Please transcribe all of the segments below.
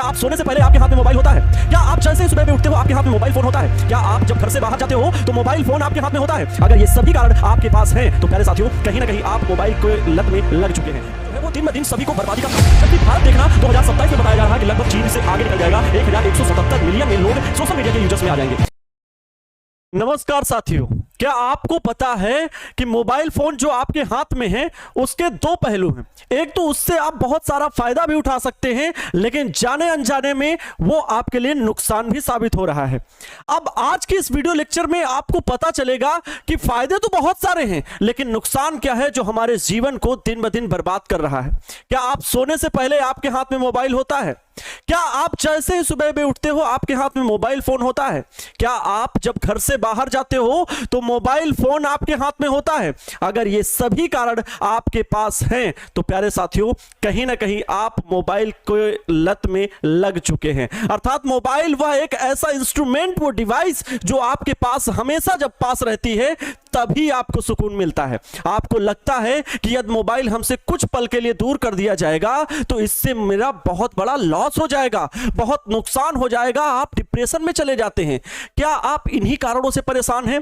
आप सोने से पहले आपके हाथ में मोबाइल होता है? क्या आप जैसे ही सुबह में उठते हो आपके हाथ में मोबाइल फोन होता है? क्या आप जब घर से बाहर जाते हो तो मोबाइल फोन आपके हाथ में होता है? अगर ये सभी कारण आपके पास हैं तो प्यारे साथियों कहीं ना कहीं आप मोबाइल के लत में लग चुके हैं। जो है वो दिन ब दिन सभी को बर्बादी का, जबकि भारत देखना 2027 में बताया जा रहा है कि लगभग चीन से आगे निकल जाएगा। 1177 मिलियन में लोग सोशल मीडिया के यूजर्स में आ जाएंगे। नमस्कार साथियों, क्या आपको पता है कि मोबाइल फोन जो आपके हाथ में है उसके दो पहलू हैं। एक तो उससे आप बहुत सारा फायदा भी उठा सकते हैं, लेकिन जाने अनजाने में वो आपके लिए नुकसान भी साबित हो रहा है। अब आज की इस वीडियो लेक्चर में आपको पता चलेगा कि फायदे तो बहुत सारे हैं, लेकिन नुकसान क्या है जो हमारे जीवन को दिन ब दिन बर्बाद कर रहा है। क्या आप सोने से पहले आपके हाथ में मोबाइल होता है? क्या आप जैसे ही सुबह में उठते हो आपके हाथ में मोबाइल फोन होता है? क्या आप जब घर से बाहर जाते हो तो मोबाइल फोन आपके हाथ में होता है? अगर ये सभी कारण आपके पास हैं तो प्यारे साथियों कहीं ना कहीं आप मोबाइल के लत में लग चुके हैं। अर्थात मोबाइल वह एक ऐसा इंस्ट्रूमेंट, वो डिवाइस जो आपके पास हमेशा जब पास रहती है तभी आपको सुकून मिलता है। आपको लगता है कि यदि मोबाइल हमसे कुछ पल के लिए दूर कर दिया जाएगा तो इससे मेरा बहुत बड़ा लॉस हो जाएगा, बहुत नुकसान हो जाएगा, आप डिप्रेशन में चले जाते हैं। क्या आप इन्हीं कारणों से परेशान हैं?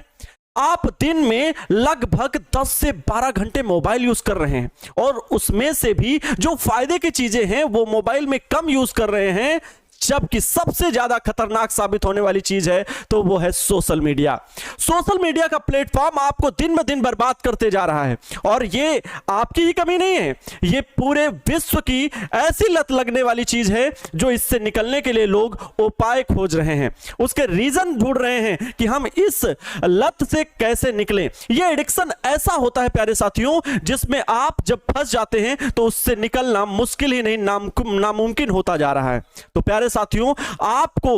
आप दिन में लगभग 10 से 12 घंटे मोबाइल यूज कर रहे हैं और उसमें से भी जो फायदे की चीजें हैं वो मोबाइल में कम यूज कर रहे हैं, जबकि सबसे ज्यादा खतरनाक साबित होने वाली चीज है तो वो है सोशल मीडिया। सोशल मीडिया का प्लेटफॉर्म आपको दिन ब दिन बर्बाद करते जा रहा है और ये आपकी ही कमी नहीं है, ये पूरे विश्व की ऐसी लत लगने वाली चीज है जो इससे निकलने के लिए लोग उपाय खोज रहे हैं, उसके रीजन ढूंढ रहे हैं कि हम इस लत से कैसे निकलें। ये एडिक्शन ऐसा होता है प्यारे साथियों जिसमें आप जब फंस जाते हैं तो उससे निकलना मुश्किल ही नहीं नामुमकिन होता जा रहा है। तो प्यारे साथियों आपको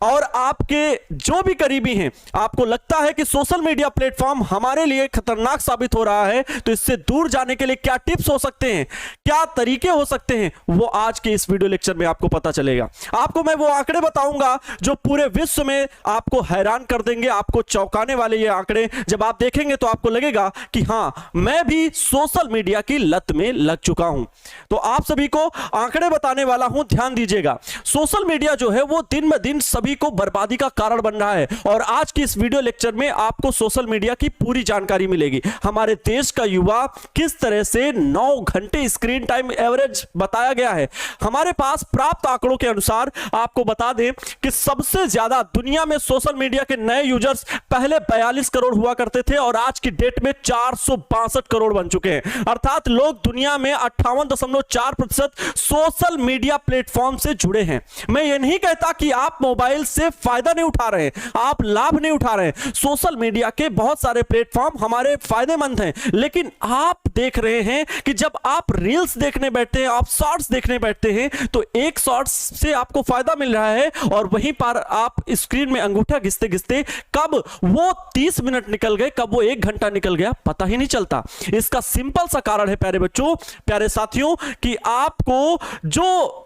और आपके जो भी करीबी हैं, आपको लगता है कि सोशल मीडिया प्लेटफॉर्म हमारे लिए खतरनाक साबित हो रहा है, तो इससे दूर जाने के लिए क्या टिप्स हो सकते हैं, क्या तरीके हो सकते हैं, वो आज के इस वीडियो लेक्चर में आपको पता चलेगा। आपको मैं वो आंकड़े बताऊंगा जो पूरे विश्व में आपको हैरान कर देंगे, आपको चौंकाने वाले ये आंकड़े जब आप देखेंगे तो आपको लगेगा कि हां मैं भी सोशल मीडिया की लत में लग चुका हूं। तो आप सभी को आंकड़े बताने वाला हूं, ध्यान दीजिएगा। सोशल मीडिया जो है वो दिन ब दिन सभी को बर्बादी का कारण बन रहा है और आज की इस वीडियो लेक्चर में आपको सोशल मीडिया की पूरी जानकारी मिलेगी। हमारे देश का युवा किस तरह से 9 घंटे स्क्रीन टाइम एवरेज बताया गया है। हमारे पास प्राप्त आंकड़ों के अनुसार आपको बता दें कि सबसे ज्यादा दुनिया में सोशल मीडिया के नए यूजर्स पहले 42 करोड़ हुआ करते थे और आज की डेट में 462 करोड़ बन चुके हैं। अर्थात लोग दुनिया में 58.4% सोशल मीडिया प्लेटफॉर्म से जुड़े हैं। मैं ये नहीं कहता कि आप मोबाइल से फायदा नहीं उठा रहे हैं, आप लाभ नहीं उठा रहे हैं। सोशल मीडिया के बहुत सारे प्लेटफॉर्म हमारे फायदेमंद हैं, लेकिन आप देख रहे हैं कि जब आप रील्स देखने बैठते हैं, आप शॉर्ट्स देखने बैठते हैं तो एक शॉर्ट्स से आपको फायदा मिल रहा है और वहीं पर आप स्क्रीन में अंगूठा घिसते घिसते कब वो 30 मिनट निकल गए, कब वो 1 घंटा निकल गया पता ही नहीं चलता। इसका सिंपल सा कारण है प्यारे बच्चों, प्यारे साथियों, कि आपको जो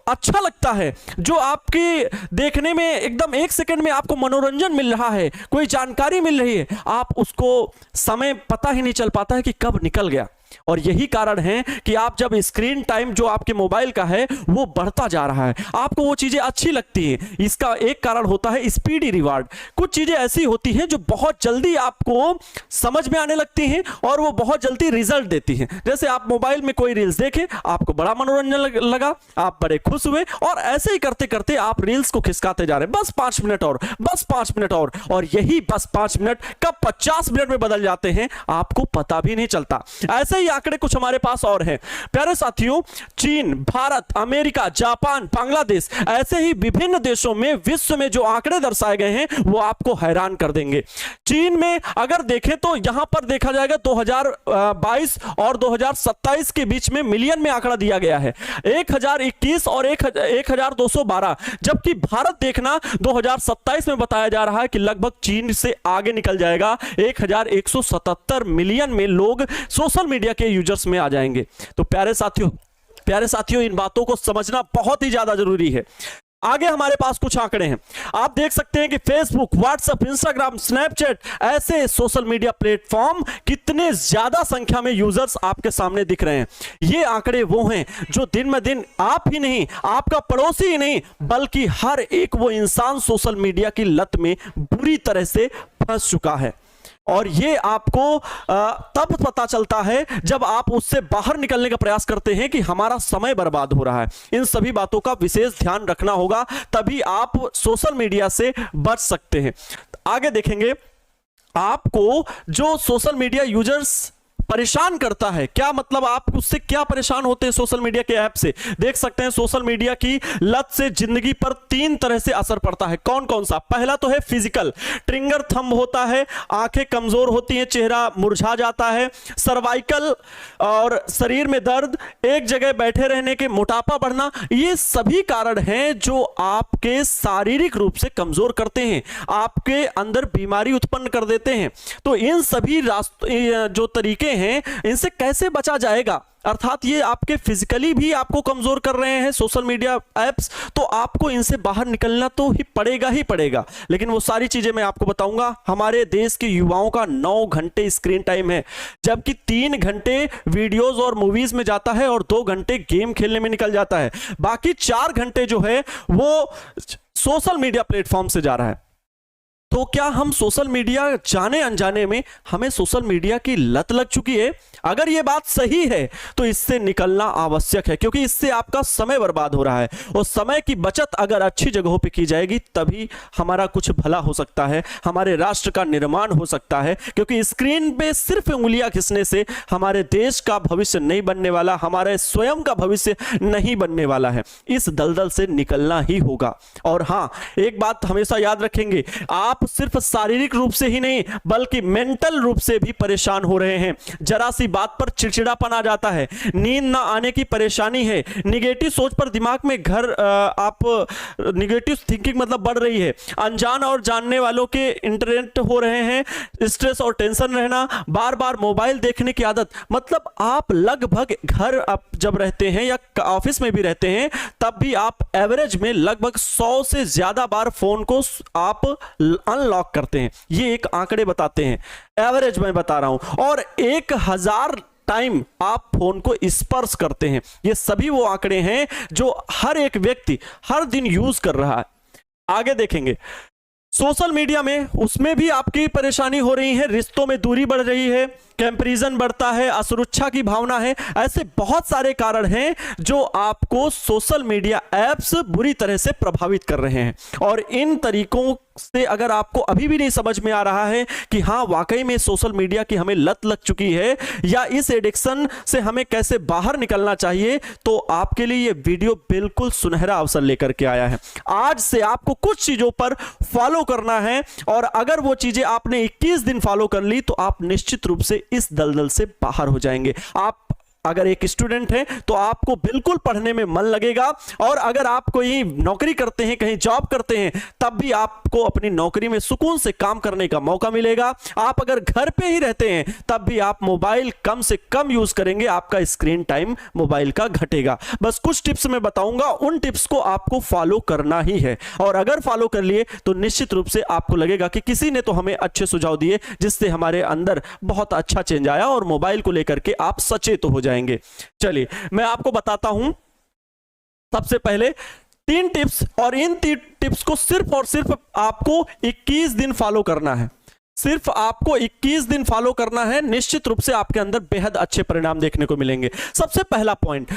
अच्छा लगता है, जो आपकी देखने में एकदम 1 सेकंड में आपको मनोरंजन मिल रहा है, कोई जानकारी मिल रही है, आप उसको समय पता ही नहीं चल पाता है कि कब निकल गया। और यही कारण है कि आप जब स्क्रीन टाइम जो आपके मोबाइल का है वो बढ़ता जा रहा है, आपको वो चीजें अच्छी लगती हैं। इसका एक कारण होता है स्पीडी रिवार्ड। कुछ चीजें ऐसी होती हैं जो बहुत जल्दी आपको समझ में आने लगती हैं और वो बहुत जल्दी रिजल्ट देती हैं। जैसे आप मोबाइल में कोई रील्स देखे, आपको बड़ा मनोरंजन लगा, आप बड़े खुश हुए और ऐसे ही करते करते आप रील्स को खिसकाते जा रहे हैं, बस 5 मिनट और, बस 5 मिनट और यही बस 5 मिनट कब 50 मिनट में बदल जाते हैं आपको पता भी नहीं चलता। ऐसे ही आंकड़े कुछ हमारे पास और हैं प्यारे साथियों। चीन, भारत, अमेरिका, जापान, बांग्लादेश, ऐसे ही विभिन्न देशों में विश्व में जो आंकड़े दर्शाए गए हैं वो आपको हैरान कर देंगे। चीन में अगर देखें तो यहां पर देखा जाएगा 2022 और 2027 के बीच में मिलियन में आंकड़ा दिया गया है 1021 और 1212, जबकि भारत देखना 2027 में बताया जा रहा है कि लगभग चीन से आगे निकल जाएगा। 1177 मिलियन में लोग सोशल मीडिया के यूजर्स में आ जाएंगे। तो प्यारे साथियों इन बातों को समझना बहुत ही ज्यादा जरूरी है। आगे हमारे पास कुछ आंकड़े हैं। आप देख सकते हैं कि फेसबुक, व्हाट्सएप, इंस्टाग्राम, स्नैपचैट ऐसे सोशल मीडिया प्लेटफॉर्म कितने ज्यादा संख्या में यूजर्स आपके सामने दिख रहे हैं। ये आंकड़े वो हैं जो दिन में दिन आप ही नहीं, आपका पड़ोसी ही नहीं, बल्कि हर एक वो इंसान सोशल मीडिया की लत में बुरी तरह से फंस चुका है। और ये आपको तब पता चलता है जब आप उससे बाहर निकलने का प्रयास करते हैं कि हमारा समय बर्बाद हो रहा है। इन सभी बातों का विशेष ध्यान रखना होगा, तभी आप सोशल मीडिया से बच सकते हैं। आगे देखेंगे, आपको जो सोशल मीडिया यूजर्स परेशान करता है, क्या मतलब आप उससे क्या परेशान होते हैं सोशल मीडिया के ऐप से। देख सकते हैं सोशल मीडिया की लत से जिंदगी पर 3 तरह से असर पड़ता है। कौन कौन सा? पहला तो है फिजिकल, ट्रिगर थंब होता है, आंखें कमजोर होती हैं, चेहरा मुरझा जाता है, सर्वाइकल और शरीर में दर्द, एक जगह बैठे रहने के, मोटापा बढ़ना, ये सभी कारण हैं जो आपके शारीरिक रूप से कमजोर करते हैं, आपके अंदर बीमारी उत्पन्न कर देते हैं। तो इन सभी जो तरीके हैं, इनसे कैसे बचा जाएगा? अर्थात ये आपके फिजिकली भी आपको कमजोर कर रहे हैं सोशल मीडिया एप्स, तो आपको इनसे बाहर निकलना तो ही पड़ेगा। लेकिन वो सारी चीजें मैं आपको बताऊंगा। हमारे देश के युवाओं का 9 घंटे स्क्रीन टाइम है, जबकि 3 घंटे वीडियोस और मूवीज में जाता है और 2 घंटे गेम खेलने में निकल जाता है। बाकी 4 घंटे जो है वो सोशल मीडिया प्लेटफॉर्म से जा रहा है। तो क्या हम सोशल मीडिया जाने अनजाने में हमें सोशल मीडिया की लत लग चुकी है? अगर यह बात सही है तो इससे निकलना आवश्यक है, क्योंकि इससे आपका समय बर्बाद हो रहा है। और समय की बचत अगर अच्छी जगहों पे की जाएगी तभी हमारा कुछ भला हो सकता है, हमारे राष्ट्र का निर्माण हो सकता है। क्योंकि स्क्रीन पे सिर्फ उंगलियां घिसने से हमारे देश का भविष्य नहीं बनने वाला, हमारे स्वयं का भविष्य नहीं बनने वाला है। इस दलदल से निकलना ही होगा। और हां, एक बात हमेशा याद रखेंगे, आप सिर्फ शारीरिक रूप से ही नहीं बल्कि मेंटल रूप से भी परेशान हो रहे हैं। जरा सी बात पर चिड़चिड़ापन आ जाता है, नींद ना आने की परेशानी है, निगेटिव सोच पर दिमाग में आप निगेटिव थिंकिंग मतलब बढ़ रही है, अनजान और जानने वालों के इंटरेक्ट हो रहे हैं, स्ट्रेस और टेंशन रहना, बार बार मोबाइल देखने की आदत। मतलब आप लगभग घर आप जब रहते हैं या ऑफिस में भी रहते हैं तब भी आप एवरेज में लगभग 100 से ज्यादा बार फोन को आप अनलॉक करते हैं। ये एक आंकड़े बताते हैं, एवरेज मैं बता रहा हूं। और 1000 टाइम आप फोन को स्पर्श करते हैं। ये सभी वो आंकड़े हैं जो हर एक व्यक्ति हर दिन यूज कर रहा है। आगे देखेंगे, सोशल मीडिया में उसमें भी आपकी परेशानी हो रही है, रिश्तों में दूरी बढ़ रही है, कंपैरिजन बढ़ता है, असुरक्षा की भावना है। ऐसे बहुत सारे कारण हैं जो आपको सोशल मीडिया ऐप्स बुरी तरह से प्रभावित कर रहे हैं। और इन तरीकों से अगर आपको अभी भी नहीं समझ में आ रहा है कि हाँ वाकई में सोशल मीडिया की हमें लत लग चुकी है या इस एडिक्शन से हमें कैसे बाहर निकलना चाहिए, तो आपके लिए ये वीडियो बिल्कुल सुनहरा अवसर लेकर के आया है। आज से आपको कुछ चीजों पर फॉलो करना है और अगर वो चीजें आपने 21 दिन फॉलो कर ली तो आप निश्चित रूप से इस दलदल से बाहर हो जाएंगे। आप अगर एक स्टूडेंट हैं तो आपको बिल्कुल पढ़ने में मन लगेगा, और अगर आप कोई नौकरी करते हैं, कहीं जॉब करते हैं, तब भी आपको अपनी नौकरी में सुकून से काम करने का मौका मिलेगा। आप अगर घर पे ही रहते हैं तब भी आप मोबाइल कम से कम यूज करेंगे, आपका स्क्रीन टाइम मोबाइल का घटेगा। बस कुछ टिप्स मैं बताऊंगा, उन टिप्स को आपको फॉलो करना ही है। और अगर फॉलो कर लिए तो निश्चित रूप से आपको लगेगा कि किसी ने तो हमें अच्छे सुझाव दिए जिससे हमारे अंदर बहुत अच्छा चेंज आया और मोबाइल को लेकर के आप सचेत हो जाएंगे। चलिए मैं आपको बताता हूं। सबसे पहले 3 टिप्स, और इन 3 टिप्स को सिर्फ और सिर्फ आपको 21 दिन फॉलो करना है। सिर्फ आपको 21 दिन फॉलो करना है, निश्चित रूप से आपके अंदर बेहद अच्छे परिणाम देखने को मिलेंगे। सबसे पहला पॉइंट,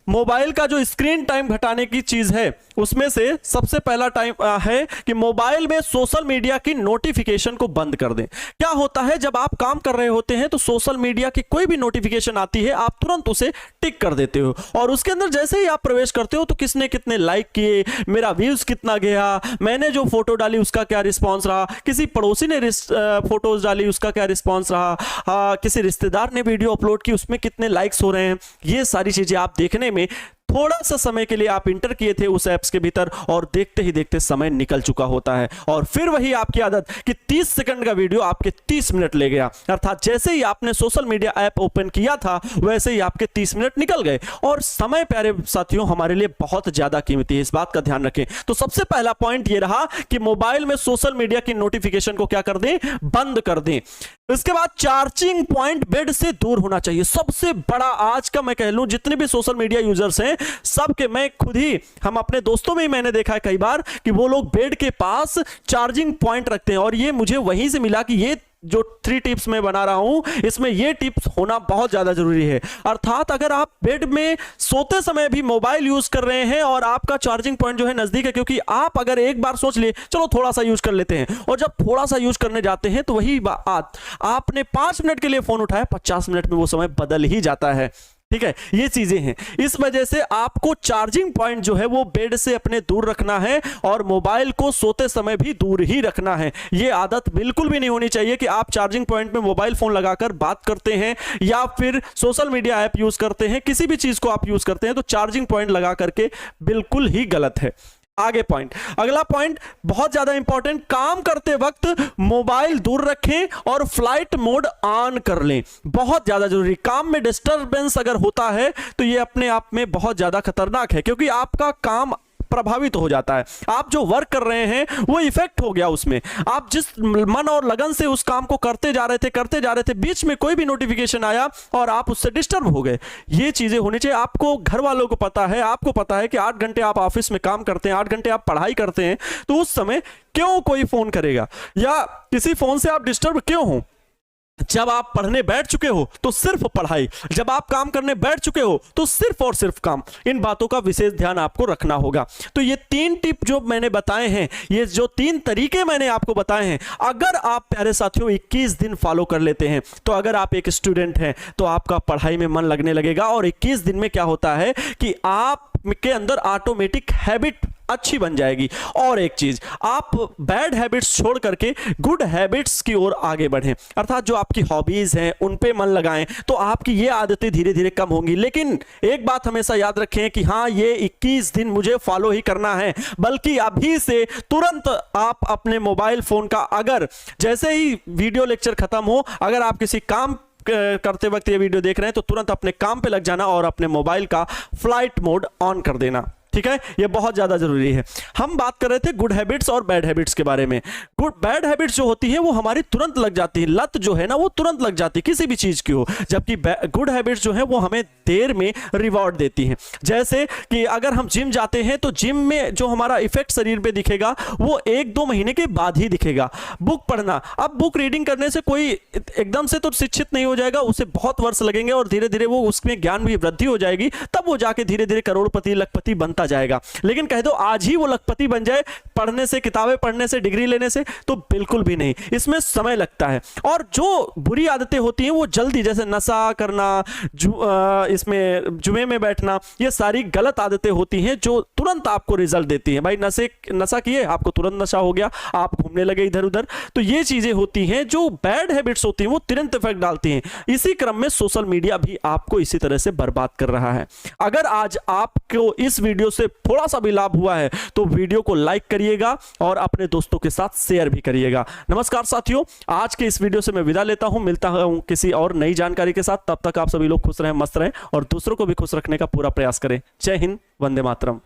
मोबाइल का जो स्क्रीन टाइम घटाने की चीज है उसमें से सबसे पहला टाइम है कि मोबाइल में सोशल मीडिया की नोटिफिकेशन को बंद कर दें। क्या होता है, जब आप काम कर रहे होते हैं तो सोशल मीडिया की कोई भी नोटिफिकेशन आती है आप तुरंत उसे टिक कर देते हो, और उसके अंदर जैसे ही आप प्रवेश करते हो तो किसने कितने लाइक किए, मेरा व्यूज कितना गया, मैंने जो फोटो डाली उसका क्या रिस्पॉन्स रहा, किसी पड़ोसी ने फोटोज डाली उसका क्या रिस्पॉन्स रहा, किसी रिश्तेदार ने वीडियो अपलोड की उसमें कितने लाइक्स हो रहे हैं, ये सारी चीजें आप देखने में थोड़ा सा समय के लिए आप इंटर किए थे उस ऐप्स के भीतर और देखते ही देखते समय निकल चुका होता है। और फिर वही आपकी आदत कि 30 सेकंड का वीडियो आपके 30 मिनट ले गया, अर्थात जैसे ही आपने सोशल मीडिया ऐप ओपन किया था वैसे ही आपके 30 मिनट निकल गए। और समय प्यारे साथियों हमारे लिए बहुत ज्यादा कीमती है, इस बात का ध्यान रखें। तो सबसे पहला पॉइंट यह रहा कि मोबाइल में सोशल मीडिया की नोटिफिकेशन को क्या कर दें, बंद कर दें। इसके बाद चार्जिंग पॉइंट बेड से दूर होना चाहिए। सबसे बड़ा आज का मैं कह लूं जितने भी सोशल मीडिया यूजर्स हैं सबके, मैं खुद ही, हम अपने दोस्तों में ही मैंने देखा है कई बार कि वो लोग बेड के पास चार्जिंग पॉइंट रखते हैं। और ये मुझे वहीं से मिला कि ये जो 3 टिप्स मैं बना रहा हूं इसमें ये टिप्स होना बहुत ज्यादा जरूरी है। अर्थात अगर आप बेड में सोते समय भी मोबाइल यूज कर रहे हैं और आपका चार्जिंग पॉइंट जो है नजदीक है, क्योंकि आप अगर एक बार सोच लिए चलो थोड़ा सा यूज कर लेते हैं, और जब थोड़ा सा यूज करने जाते हैं तो वही बात आपने 5 मिनट के लिए फोन उठाया, 50 मिनट में वो समय बदल ही जाता है। ठीक है, ये चीजें हैं। इस वजह से आपको चार्जिंग पॉइंट जो है वो बेड से अपने दूर रखना है और मोबाइल को सोते समय भी दूर ही रखना है। ये आदत बिल्कुल भी नहीं होनी चाहिए कि आप चार्जिंग पॉइंट में मोबाइल फोन लगाकर बात करते हैं या फिर सोशल मीडिया ऐप यूज करते हैं, किसी भी चीज को आप यूज करते हैं तो चार्जिंग पॉइंट लगा करके बिल्कुल ही गलत है। आगे पॉइंट, अगला पॉइंट बहुत ज्यादा इंपॉर्टेंट, काम करते वक्त मोबाइल दूर रखें और फ्लाइट मोड ऑन कर लें। बहुत ज्यादा जरूरी, काम में डिस्टरबेंस अगर होता है तो ये अपने आप में बहुत ज्यादा खतरनाक है, क्योंकि आपका काम प्रभावित हो जाता है। आप जो वर्क कर रहे हैं वो इफेक्ट हो गया उसमें, आप जिस मन और लगन से उस काम को करते जा रहे थे, बीच में कोई भी नोटिफिकेशन आया और आप उससे डिस्टर्ब हो गए। ये चीजें होनी चाहिए। आपको घर वालों को पता है, आपको पता है कि 8 घंटे आप ऑफिस में काम करते हैं, 8 घंटे आप पढ़ाई करते हैं, तो उस समय क्यों कोई फोन करेगा या किसी फोन से आप डिस्टर्ब क्यों हो? जब आप पढ़ने बैठ चुके हो तो सिर्फ पढ़ाई, जब आप काम करने बैठ चुके हो तो सिर्फ और सिर्फ काम। इन बातों का विशेष ध्यान आपको रखना होगा। तो ये 3 टिप जो मैंने बताए हैं, ये जो 3 तरीके मैंने आपको बताए हैं, अगर आप प्यारे साथियों 21 दिन फॉलो कर लेते हैं तो अगर आप एक स्टूडेंट हैं तो आपका पढ़ाई में मन लगने लगेगा। और 21 दिन में क्या होता है कि आप के अंदर ऑटोमेटिक हैबिट अच्छी बन जाएगी। और एक चीज, आप बैड हैबिट्स छोड़ करके गुड हैबिट्स की ओर आगे बढ़ें, अर्थात जो आपकी हॉबीज हैं उन पे मन लगाएं, तो आपकी ये आदतें धीरे धीरे कम होंगी। लेकिन एक बात हमेशा याद रखें कि हाँ, ये 21 दिन मुझे फॉलो ही करना है, बल्कि अभी से तुरंत आप अपने मोबाइल फोन का, अगर जैसे ही वीडियो लेक्चर खत्म हो, अगर आप किसी काम करते वक्त ये वीडियो देख रहे हैं तो तुरंत अपने काम पे लग जाना और अपने मोबाइल का फ्लाइट मोड ऑन कर देना। ठीक है, ये बहुत ज्यादा जरूरी है। हम बात कर रहे थे गुड हैबिट्स और बैड हैबिट्स के बारे में। बैड हैबिट्स जो होती है वो हमारी तुरंत लग जाती है, लत जो है ना वो तुरंत लग जाती है किसी भी चीज की हो, जबकि गुड हैबिट्स जो है वो हमें देर में रिवॉर्ड देती हैं। जैसे कि अगर हम जिम जाते हैं तो जिम में जो हमारा इफेक्ट शरीर पे दिखेगा वो 1-2 महीने के बाद ही दिखेगा। बुक पढ़ना, अब बुक रीडिंग करने से कोई एकदम से तो शिक्षित नहीं हो जाएगा, उसे बहुत वर्ष लगेंगे और धीरे धीरे वो उसमें ज्ञान भी वृद्धि हो जाएगी, तब वो जाके धीरे धीरे करोड़पति लखपति बनता जाएगा। लेकिन कह दो आज ही वो लखपति बन जाए पढ़ने से, किताबें पढ़ने से, डिग्री लेने से, तो बिल्कुल भी नहीं, इसमें समय लगता है। और जो बुरी आदतें होती हैं वो जल्दी, जैसे नशा करना, इसमें जुए में बैठना, ये सारी गलत आदतें होती हैं जो तुरंत आपको रिजल्ट देती हैं। भाई नशा किए, आपको तुरंत नशा हो गया, आप घूमने लगे इधर उधर, तो ये चीजें होती हैं जो बैड हैबिट्स होती हैं, वो तुरंत इफेक्ट डालती हैं। इसी क्रम में सोशल मीडिया भी आपको इसी तरह से बर्बाद कर रहा है। अगर आज आपको इस वीडियो से थोड़ा सा भी लाभ हुआ है तो वीडियो को लाइक करिएगा और अपने दोस्तों के साथ शेयर भी करिएगा। नमस्कार साथियों, आज के इस वीडियो से मैं विदा लेता हूं, मिलता हूं किसी और नई जानकारी के साथ। तब तक आप सभी लोग खुश रहें, मस्त रहें और दूसरों को भी खुश रखने का पूरा प्रयास करें। जय हिंद, वंदे मातरम।